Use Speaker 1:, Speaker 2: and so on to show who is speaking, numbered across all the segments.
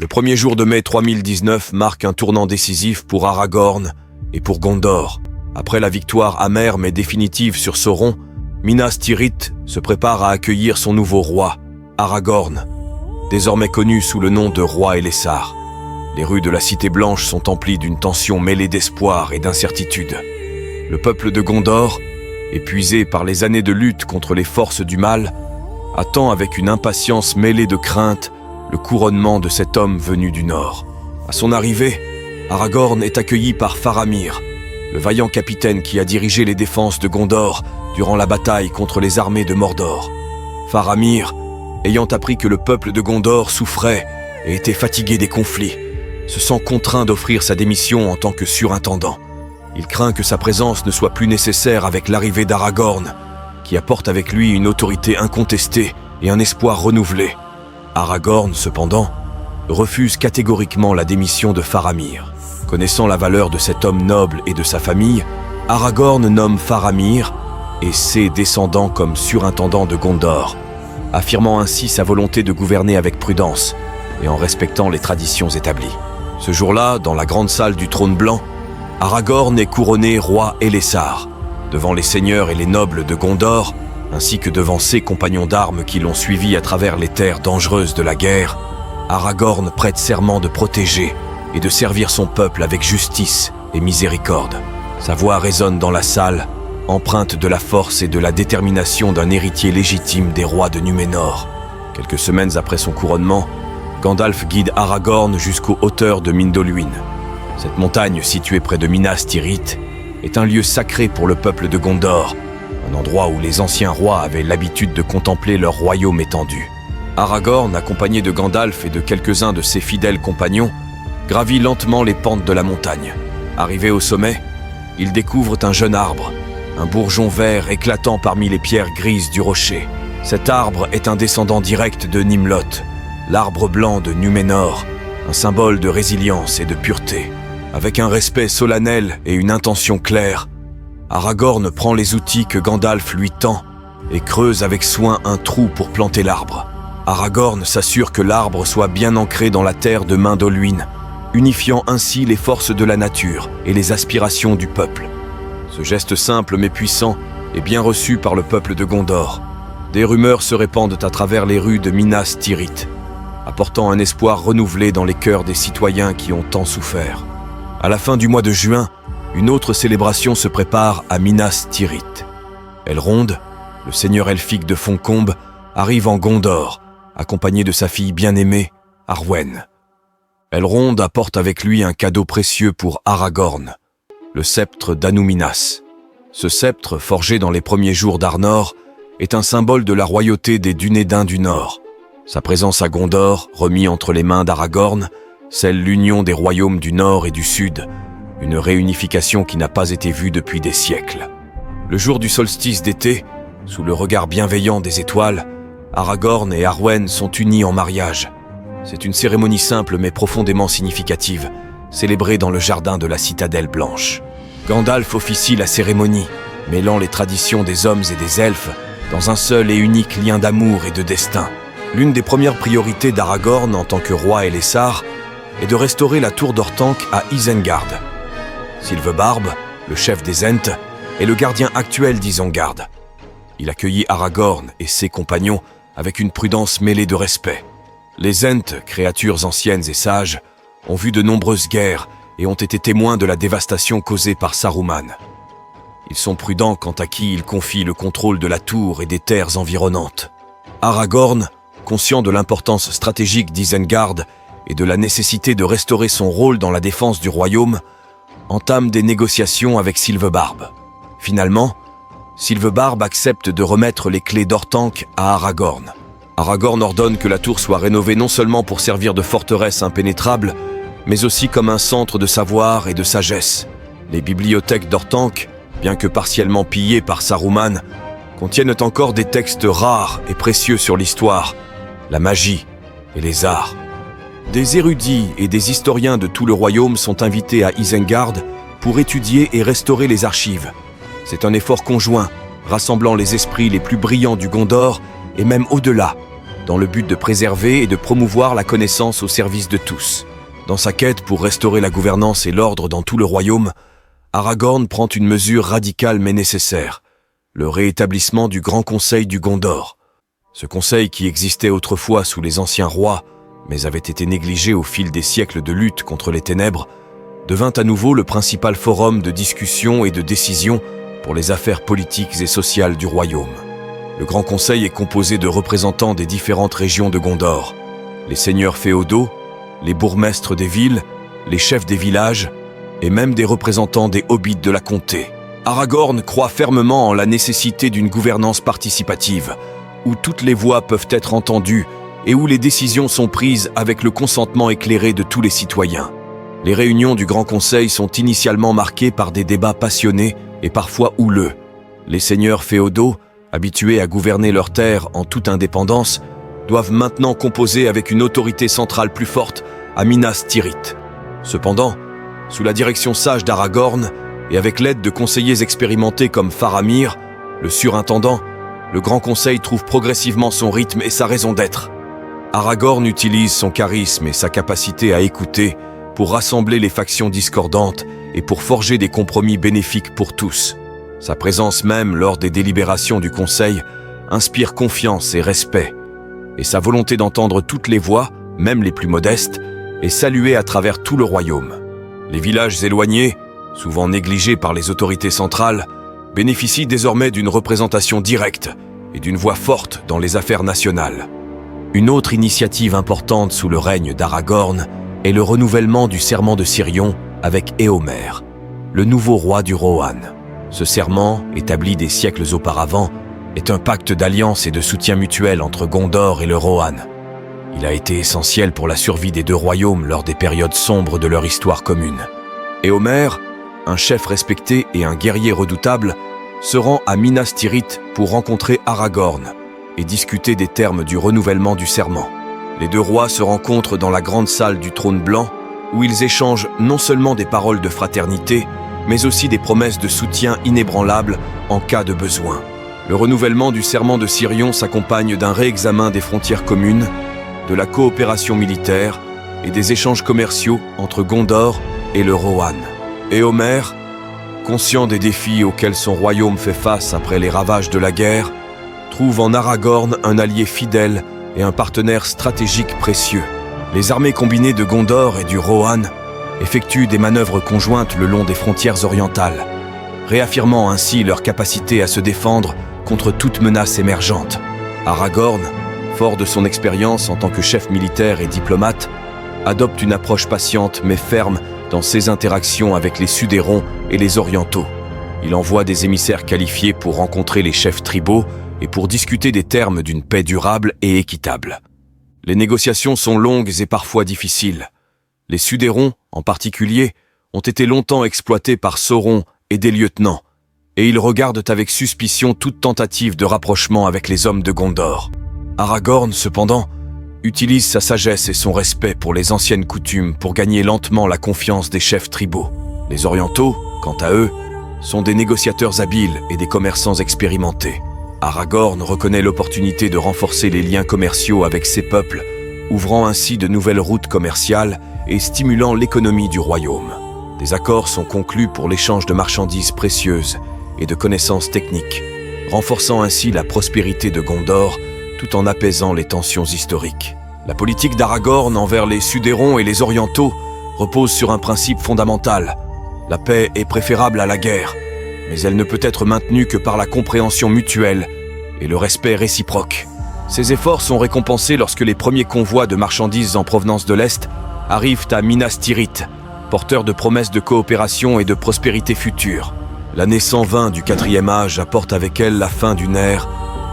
Speaker 1: Le premier jour de mai 3019 marque un tournant décisif pour Aragorn et pour Gondor. Après la victoire amère mais définitive sur Sauron, Minas Tirith se prépare à accueillir son nouveau roi, Aragorn, désormais connu sous le nom de roi Elessar. Les rues de la Cité Blanche sont emplies d'une tension mêlée d'espoir et d'incertitude. Le peuple de Gondor, épuisé par les années de lutte contre les forces du mal, attend avec une impatience mêlée de crainte le couronnement de cet homme venu du Nord. À son arrivée, Aragorn est accueilli par Faramir, le vaillant capitaine qui a dirigé les défenses de Gondor durant la bataille contre les armées de Mordor. Faramir, ayant appris que le peuple de Gondor souffrait et était fatigué des conflits, se sent contraint d'offrir sa démission en tant que surintendant. Il craint que sa présence ne soit plus nécessaire avec l'arrivée d'Aragorn, qui apporte avec lui une autorité incontestée et un espoir renouvelé. Aragorn, cependant, refuse catégoriquement la démission de Faramir. Connaissant la valeur de cet homme noble et de sa famille, Aragorn nomme Faramir et ses descendants comme surintendants de Gondor, affirmant ainsi sa volonté de gouverner avec prudence et en respectant les traditions établies. Ce jour-là, dans la grande salle du trône blanc, Aragorn est couronné roi Elessar, devant les seigneurs et les nobles de Gondor, ainsi que devant ses compagnons d'armes qui l'ont suivi à travers les terres dangereuses de la guerre. Aragorn prête serment de protéger et de servir son peuple avec justice et miséricorde. Sa voix résonne dans la salle, empreinte de la force et de la détermination d'un héritier légitime des rois de Núménor. Quelques semaines après son couronnement, Gandalf guide Aragorn jusqu'aux hauteurs de Mindolluin. Cette montagne, située près de Minas Tirith, est un lieu sacré pour le peuple de Gondor, un endroit où les anciens rois avaient l'habitude de contempler leur royaume étendu. Aragorn, accompagné de Gandalf et de quelques-uns de ses fidèles compagnons, gravit lentement les pentes de la montagne. Arrivé au sommet, ils découvrent un jeune arbre, un bourgeon vert éclatant parmi les pierres grises du rocher. Cet arbre est un descendant direct de Nimloth, l'arbre blanc de Núménor, un symbole de résilience et de pureté. Avec un respect solennel et une intention claire, Aragorn prend les outils que Gandalf lui tend et creuse avec soin un trou pour planter l'arbre. Aragorn s'assure que l'arbre soit bien ancré dans la terre de Mindolluin, unifiant ainsi les forces de la nature et les aspirations du peuple. Ce geste simple mais puissant est bien reçu par le peuple de Gondor. Des rumeurs se répandent à travers les rues de Minas Tirith, apportant un espoir renouvelé dans les cœurs des citoyens qui ont tant souffert. À la fin du mois de juin, une autre célébration se prépare à Minas Tirith. Elrond, le seigneur elfique de Foncombe, arrive en Gondor, accompagné de sa fille bien-aimée, Arwen. Elrond apporte avec lui un cadeau précieux pour Aragorn, le sceptre d'Anúminas. Ce sceptre, forgé dans les premiers jours d'Arnor, est un symbole de la royauté des Dunédains du Nord. Sa présence à Gondor, remis entre les mains d'Aragorn, scelle l'union des royaumes du Nord et du Sud, une réunification qui n'a pas été vue depuis des siècles. Le jour du solstice d'été, sous le regard bienveillant des étoiles, Aragorn et Arwen sont unis en mariage. C'est une cérémonie simple mais profondément significative, célébrée dans le jardin de la Citadelle Blanche. Gandalf officie la cérémonie, mêlant les traditions des hommes et des elfes dans un seul et unique lien d'amour et de destin. L'une des premières priorités d'Aragorn en tant que roi Elessar est de restaurer la tour d'Orthanc à Isengard. Sylvebarbe, le chef des Ents, est le gardien actuel d'Isengard. Il accueillit Aragorn et ses compagnons avec une prudence mêlée de respect. Les Ents, créatures anciennes et sages, ont vu de nombreuses guerres et ont été témoins de la dévastation causée par Saruman. Ils sont prudents quant à qui ils confient le contrôle de la tour et des terres environnantes. Aragorn, conscient de l'importance stratégique d'Isengard et de la nécessité de restaurer son rôle dans la défense du royaume, entame des négociations avec Sylvebarbe. Finalement, Sylvebarbe accepte de remettre les clés d'Orthanc à Aragorn. Aragorn ordonne que la tour soit rénovée non seulement pour servir de forteresse impénétrable, mais aussi comme un centre de savoir et de sagesse. Les bibliothèques d'Orthanc, bien que partiellement pillées par Saruman, contiennent encore des textes rares et précieux sur l'histoire, la magie et les arts. Des érudits et des historiens de tout le royaume sont invités à Isengard pour étudier et restaurer les archives. C'est un effort conjoint, rassemblant les esprits les plus brillants du Gondor et même au-delà. dans le but de préserver et de promouvoir la connaissance au service de tous. Dans sa quête pour restaurer la gouvernance et l'ordre dans tout le royaume, Aragorn prend une mesure radicale mais nécessaire, le réétablissement du Grand Conseil du Gondor. Ce conseil qui existait autrefois sous les anciens rois, mais avait été négligé au fil des siècles de lutte contre les ténèbres, devint à nouveau le principal forum de discussion et de décision pour les affaires politiques et sociales du royaume. Le Grand Conseil est composé de représentants des différentes régions de Gondor, les seigneurs féodaux, les bourgmestres des villes, les chefs des villages et même des représentants des hobbits de la comté. Aragorn croit fermement en la nécessité d'une gouvernance participative, où toutes les voix peuvent être entendues et où les décisions sont prises avec le consentement éclairé de tous les citoyens. Les réunions du Grand Conseil sont initialement marquées par des débats passionnés et parfois houleux. Les seigneurs féodaux, habitués à gouverner leurs terres en toute indépendance, doivent maintenant composer avec une autorité centrale plus forte à Minas Tirith. Cependant, sous la direction sage d'Aragorn et avec l'aide de conseillers expérimentés comme Faramir, le surintendant, le Grand Conseil trouve progressivement son rythme et sa raison d'être. Aragorn utilise son charisme et sa capacité à écouter pour rassembler les factions discordantes et pour forger des compromis bénéfiques pour tous. Sa présence même lors des délibérations du Conseil inspire confiance et respect, et sa volonté d'entendre toutes les voix, même les plus modestes, est saluée à travers tout le royaume. Les villages éloignés, souvent négligés par les autorités centrales, bénéficient désormais d'une représentation directe et d'une voix forte dans les affaires nationales. Une autre initiative importante sous le règne d'Aragorn est le renouvellement du serment de Sirion avec Éomer, le nouveau roi du Rohan. Ce serment, établi des siècles auparavant, est un pacte d'alliance et de soutien mutuel entre Gondor et le Rohan. Il a été essentiel pour la survie des deux royaumes lors des périodes sombres de leur histoire commune. Éomer, un chef respecté et un guerrier redoutable, se rend à Minas Tirith pour rencontrer Aragorn et discuter des termes du renouvellement du serment. Les deux rois se rencontrent dans la grande salle du trône blanc, où ils échangent non seulement des paroles de fraternité, mais aussi des promesses de soutien inébranlables en cas de besoin. Le renouvellement du serment de Sirion s'accompagne d'un réexamen des frontières communes, de la coopération militaire et des échanges commerciaux entre Gondor et le Rohan. Éomer, conscient des défis auxquels son royaume fait face après les ravages de la guerre, trouve en Aragorn un allié fidèle et un partenaire stratégique précieux. Les armées combinées de Gondor et du Rohan effectuent des manœuvres conjointes le long des frontières orientales, réaffirmant ainsi leur capacité à se défendre contre toute menace émergente. Aragorn, fort de son expérience en tant que chef militaire et diplomate, adopte une approche patiente mais ferme dans ses interactions avec les Sudérons et les Orientaux. Il envoie des émissaires qualifiés pour rencontrer les chefs tribaux et pour discuter des termes d'une paix durable et équitable. Les négociations sont longues et parfois difficiles. Les Sudérons, en particulier, ont été longtemps exploités par Sauron et des lieutenants, et ils regardent avec suspicion toute tentative de rapprochement avec les hommes de Gondor. Aragorn, cependant, utilise sa sagesse et son respect pour les anciennes coutumes pour gagner lentement la confiance des chefs tribaux. Les Orientaux, quant à eux, sont des négociateurs habiles et des commerçants expérimentés. Aragorn reconnaît l'opportunité de renforcer les liens commerciaux avec ces peuples, ouvrant ainsi de nouvelles routes commerciales et stimulant l'économie du royaume. Des accords sont conclus pour l'échange de marchandises précieuses et de connaissances techniques, renforçant ainsi la prospérité de Gondor tout en apaisant les tensions historiques. La politique d'Aragorn envers les Sudérons et les Orientaux repose sur un principe fondamental. La paix est préférable à la guerre, mais elle ne peut être maintenue que par la compréhension mutuelle et le respect réciproque. Ces efforts sont récompensés lorsque les premiers convois de marchandises en provenance de l'Est arrivent à Minas Tirith, porteurs de promesses de coopération et de prospérité future. L'année 120 du 4e âge apporte avec elle la fin d'une ère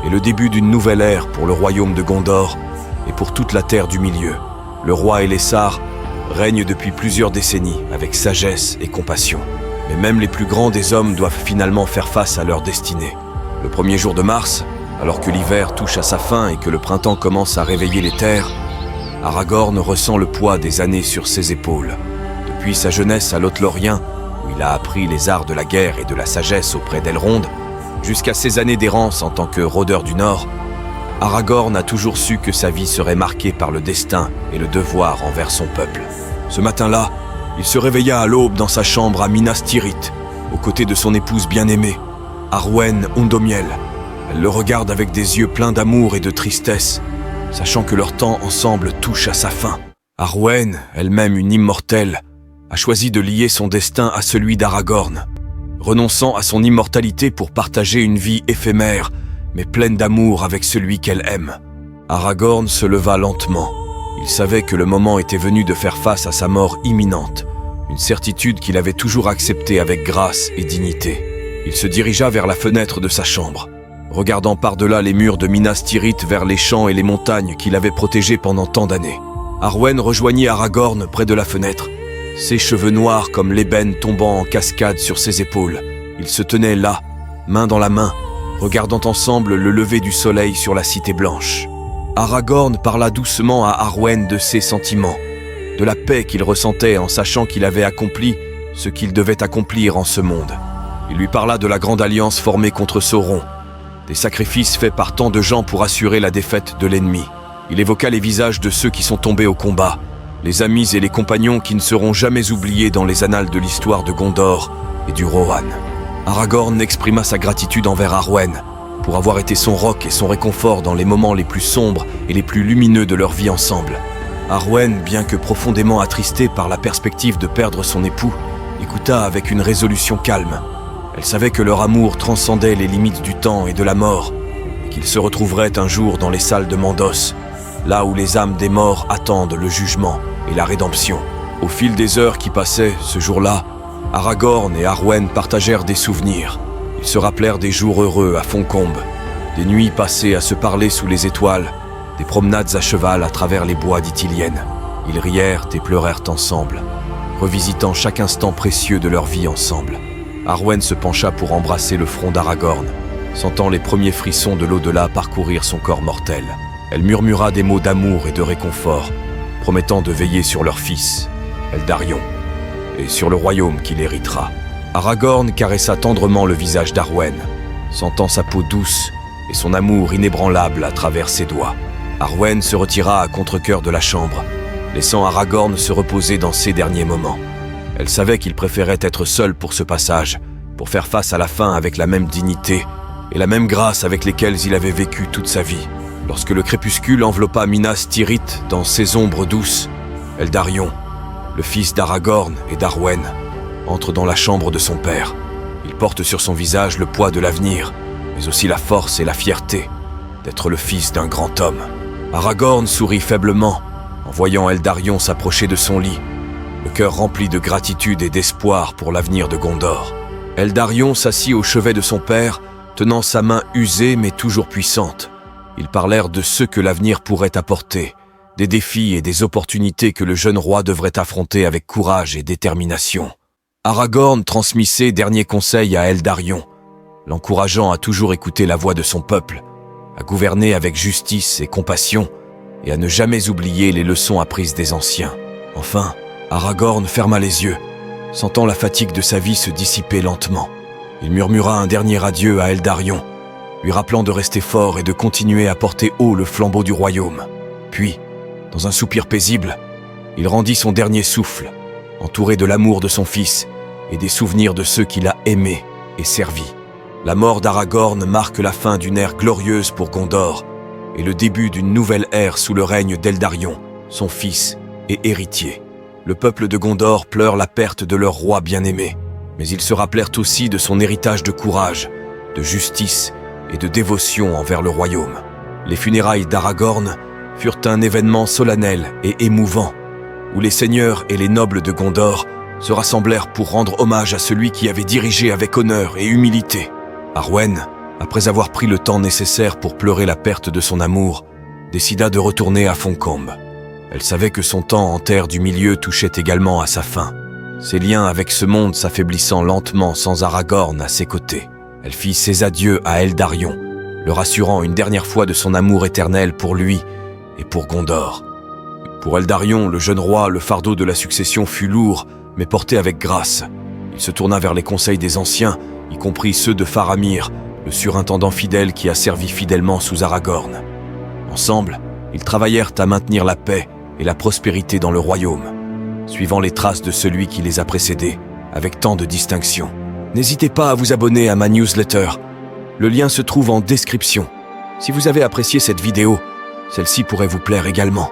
Speaker 1: et le début d'une nouvelle ère pour le royaume de Gondor et pour toute la terre du milieu. Le roi Elessar règne depuis plusieurs décennies avec sagesse et compassion. Mais même les plus grands des hommes doivent finalement faire face à leur destinée. Le premier jour de mars, alors que l'hiver touche à sa fin et que le printemps commence à réveiller les terres, Aragorn ressent le poids des années sur ses épaules. Depuis sa jeunesse à Lothlórien, où il a appris les arts de la guerre et de la sagesse auprès d'Elrond, jusqu'à ses années d'errance en tant que rôdeur du Nord, Aragorn a toujours su que sa vie serait marquée par le destin et le devoir envers son peuple. Ce matin-là, il se réveilla à l'aube dans sa chambre à Minas Tirith, aux côtés de son épouse bien-aimée, Arwen Ondomiel. Elle le regarde avec des yeux pleins d'amour et de tristesse, sachant que leur temps ensemble touche à sa fin. Arwen, elle-même une immortelle, a choisi de lier son destin à celui d'Aragorn, renonçant à son immortalité pour partager une vie éphémère, mais pleine d'amour avec celui qu'elle aime. Aragorn se leva lentement. Il savait que le moment était venu de faire face à sa mort imminente, une certitude qu'il avait toujours acceptée avec grâce et dignité. Il se dirigea vers la fenêtre de sa chambre, regardant par-delà les murs de Minas Tirith vers les champs et les montagnes qu'il avait protégés pendant tant d'années. Arwen rejoignit Aragorn près de la fenêtre, ses cheveux noirs comme l'ébène tombant en cascade sur ses épaules. Ils se tenaient là, main dans la main, regardant ensemble le lever du soleil sur la Cité Blanche. Aragorn parla doucement à Arwen de ses sentiments, de la paix qu'il ressentait en sachant qu'il avait accompli ce qu'il devait accomplir en ce monde. Il lui parla de la grande alliance formée contre Sauron, des sacrifices faits par tant de gens pour assurer la défaite de l'ennemi. Il évoqua les visages de ceux qui sont tombés au combat, les amis et les compagnons qui ne seront jamais oubliés dans les annales de l'histoire de Gondor et du Rohan. Aragorn exprima sa gratitude envers Arwen pour avoir été son roc et son réconfort dans les moments les plus sombres et les plus lumineux de leur vie ensemble. Arwen, bien que profondément attristée par la perspective de perdre son époux, écouta avec une résolution calme. Elle savait que leur amour transcendait les limites du temps et de la mort, et qu'ils se retrouveraient un jour dans les salles de Mandos, là où les âmes des morts attendent le jugement et la rédemption. Au fil des heures qui passaient, ce jour-là, Aragorn et Arwen partagèrent des souvenirs. Ils se rappelèrent des jours heureux à Foncombe, des nuits passées à se parler sous les étoiles, des promenades à cheval à travers les bois d'Ithilien. Ils rièrent et pleurèrent ensemble, revisitant chaque instant précieux de leur vie ensemble. Arwen se pencha pour embrasser le front d'Aragorn, sentant les premiers frissons de l'au-delà parcourir son corps mortel. Elle murmura des mots d'amour et de réconfort, promettant de veiller sur leur fils, Eldarion, et sur le royaume qu'il héritera. Aragorn caressa tendrement le visage d'Arwen, sentant sa peau douce et son amour inébranlable à travers ses doigts. Arwen se retira à contre-cœur de la chambre, laissant Aragorn se reposer dans ses derniers moments. Elle savait qu'il préférait être seul pour ce passage, pour faire face à la fin avec la même dignité et la même grâce avec lesquelles il avait vécu toute sa vie. Lorsque le crépuscule enveloppa Minas Tirith dans ses ombres douces, Eldarion, le fils d'Aragorn et d'Arwen, entre dans la chambre de son père. Il porte sur son visage le poids de l'avenir, mais aussi la force et la fierté d'être le fils d'un grand homme. Aragorn sourit faiblement en voyant Eldarion s'approcher de son lit, le cœur rempli de gratitude et d'espoir pour l'avenir de Gondor. Eldarion s'assit au chevet de son père, tenant sa main usée mais toujours puissante. Ils parlèrent de ce que l'avenir pourrait apporter, des défis et des opportunités que le jeune roi devrait affronter avec courage et détermination. Aragorn transmit ses derniers conseils à Eldarion, l'encourageant à toujours écouter la voix de son peuple, à gouverner avec justice et compassion, et à ne jamais oublier les leçons apprises des anciens. Enfin, Aragorn ferma les yeux, sentant la fatigue de sa vie se dissiper lentement. Il murmura un dernier adieu à Eldarion, lui rappelant de rester fort et de continuer à porter haut le flambeau du royaume. Puis, dans un soupir paisible, il rendit son dernier souffle, entouré de l'amour de son fils et des souvenirs de ceux qu'il a aimés et servis. La mort d'Aragorn marque la fin d'une ère glorieuse pour Gondor et le début d'une nouvelle ère sous le règne d'Eldarion, son fils et héritier. Le peuple de Gondor pleure la perte de leur roi bien-aimé, mais ils se rappelèrent aussi de son héritage de courage, de justice et de dévotion envers le royaume. Les funérailles d'Aragorn furent un événement solennel et émouvant, où les seigneurs et les nobles de Gondor se rassemblèrent pour rendre hommage à celui qui avait dirigé avec honneur et humilité. Arwen, après avoir pris le temps nécessaire pour pleurer la perte de son amour, décida de retourner à Foncombe. Elle savait que son temps en terre du milieu touchait également à sa fin, ses liens avec ce monde s'affaiblissant lentement sans Aragorn à ses côtés. Elle fit ses adieux à Eldarion, le rassurant une dernière fois de son amour éternel pour lui et pour Gondor. Pour Eldarion, le jeune roi, le fardeau de la succession fut lourd, mais porté avec grâce. Il se tourna vers les conseils des anciens, y compris ceux de Faramir, le surintendant fidèle qui a servi fidèlement sous Aragorn. Ensemble, ils travaillèrent à maintenir la paix et la prospérité dans le royaume, suivant les traces de celui qui les a précédés, avec tant de distinction. N'hésitez pas à vous abonner à ma newsletter. Le lien se trouve en description. Si vous avez apprécié cette vidéo, celle-ci pourrait vous plaire également.